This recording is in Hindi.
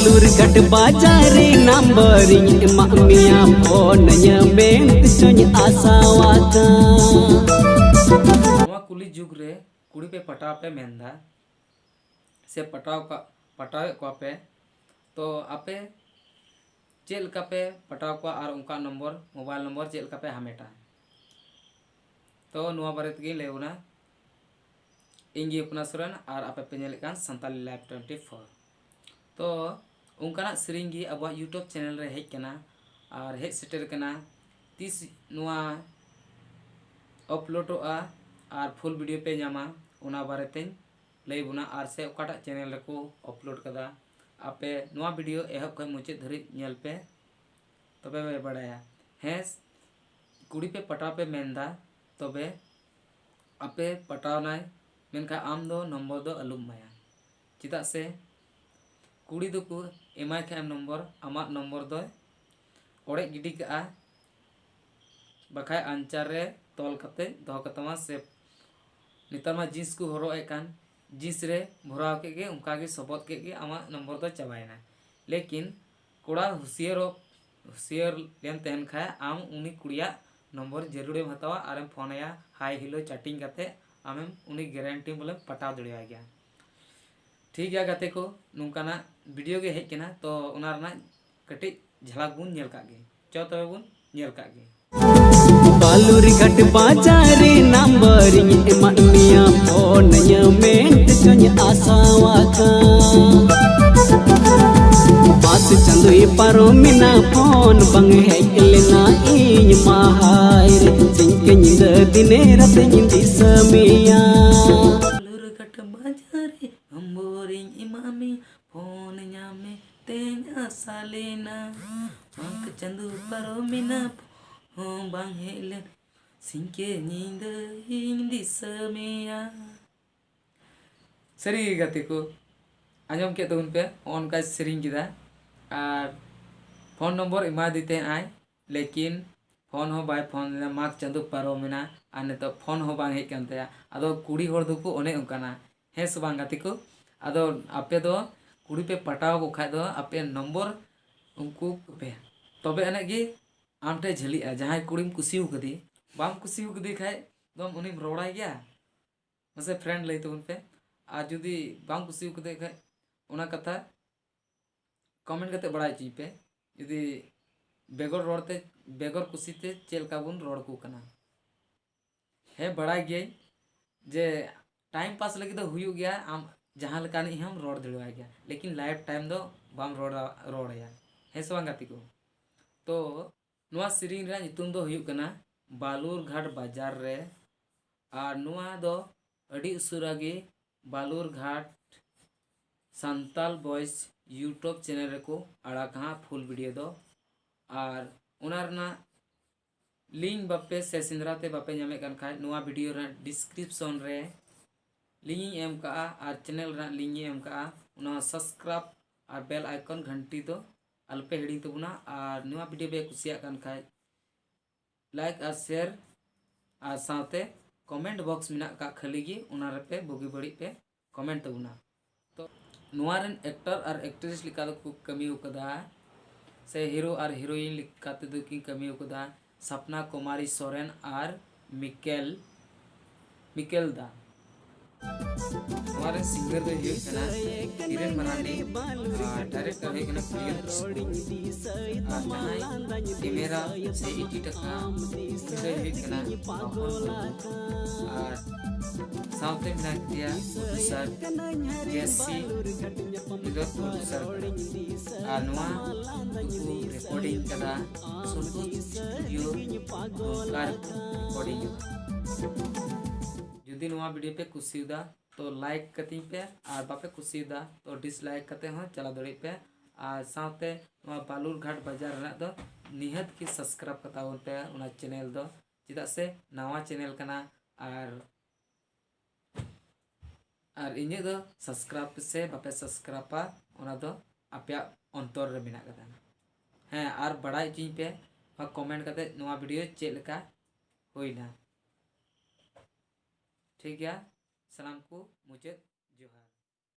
बालूर घाट बाजारे नंबर मामिया फोन बेंत चोñ आसावाका कुली जुग रे कुड़ी पे पटाव पे मेंदा से पटाव को पे तो आपे चेल का पे पटाव को और उनका नंबर मोबाइल नंबर चेल का पे हमेटा तो नुआ बारे तगे लेउना इंगी अपना सुरन और आपे पे नेलेकान संताली लाइव 24 तो उनका सेरिंगी अब यूट्यूब चैनल रे हेज कना और हेज सेटर कना 30 नुआ अपलोडोगा और फुल वीडियो पे जामा उना बारे ते लई बुना और से ओकाटा चैनल रे को अपलोड कदा आपे नुआ वीडियो एहब खय मुचे धरी नेल पे तबे बे बड़ाया हेस कुड़ी पे पटाव पे मेंदा तबे आपे पटाव नाय मेनका आम दो नंबर दो अलुम माया चिदा से कुड़ी दो को एमाय खाय नंबर आमा नंबर दो ओड़े गिडी का बखाय आंचार रे तोल कते दो कतमा से नितर मा जींस को हरो एकान जींस रे भराव के गे उनका गे सबत के गे आमा नंबर दो चबायना लेकिन कोड़ा हुसियर लेन तहन खाय आम उनी कुड़िया नंबर जरूर हतावा आरम फोनया हाय हेलो चैटिंग कते आमेम उनी गारंटी बोले पटाव दड़िया गया ठीक गया गते को नुकाना वीडियो गे हेज केना तो उना रना कटी झलक बुन नेल का गे चो तबे बुन नेल का गे बालूर घाट बाजारे नंबर मामिया फोन बेंत चोñ आसावाका पास चंदुई पारो मिना फोन बंग हेज लेना इन माहाय रे सिंके निंद दिने रात दिसमिया बालूर घाट बाजारे नंबरिंग इमामी फोन ᱧᱟᱢᱮ तेñ आसालेना पास चंदु पारो मिना bang helen singke nyinda hindi semea seri gati ko anjom ke tuun pe on ka sering kita और फोन नंबर इमा दीते आय लेकिन फोन हो बाय फोन माग चंदु पारो मेना आने तो फोन हो बांग हेज कान तया आदो कुड़ी होर दुको ओने उनकाना हे से बांग गति को आदो आपे दो कुड़ी पे पटाव को खाय दो आपे नंबर उनको पे तबे अने गे आमटे झली जहाँ कुड़ीम कुसिव कदी बाम कुसिव कदी खाय दम उनिम रोड़ा गया मसे फ्रेंड लई तबन पे आ जुदी बाम कुसिव कदे खाय उना कथा कमेंट कते बड़ाय ची पे जुदी बेगर रोड़ते बेगर कुसीते चेल का बुन रोड़ को कना हे बड़ाय गया जे टाइम पास लगी तो हुयु गया आम जहाँ लकानी हम रोड़ दड़वा गया लेकिन लाइफ टाइम दो बाम रोड़या हे सवांग गाती को तो नुआ सिरिंग रा नितुम दो हुयु कना बालूर घाट बाजार रे और नुआ दो अड़ी उसुरा गे बालूर घाट संताल बॉयज यूट्यूब चैनल रे को आड़ा कहा फुल वीडियो दो और उनारना लिंक बापे से सिंदराते बापे नामे कन खाय नुआ वीडियो रा डिस्क्रिप्शन रे लिंक एम का और चैनल रा लिंक एम का उना सब्सक्राइब और बेल आइकन घंटी दो अल्पे हिड़ी तबुना और नुआ वीडियो पे कुसिया कन खाय लाइक और शेयर और साथे कमेंट बॉक्स मिना का खाली गे उना रे पे बुगी बड़ी पे कमेंट तबुना तो नुआ रेन एक्टर और एक्ट्रेस लिका दो कमी उकदा से हीरो और हीरोइन लिका दो की कमी उकदा सपना कुमारी सोरेन और मिकेल दा हमारे सिंगर दो ये कना किरण मरांडी डायरेक्टर है कना प्रियम कृष्ण जहां कैमरा से एडिट का इधर है कना और साउथ में दिया सर जेसी इधर सर अनुआ रिकॉर्डिंग कदा सुन स्टूडियो कार रिकॉर्डिंग जुदी नुआ वीडियो पे कुसीदा तो लाइक कती पे और बापे कुसीदा तो डिसलाइक कते हो चला दड़ी पे और साथे नुआ बालूर घाट बाजार रना दो निहत की सब्सक्राइब कतावन पे उना चैनल दो चिदा से नवा चैनल कना और इने दो सब्सक्राइब से बापे सब्सक्राइबा उना दो आपया अंतर रे मिना कदा हैं और बड़ाई चिं पे कमेंट कते नुआ वीडियो चेक लेका होइना ठीक है सलाम को मुझे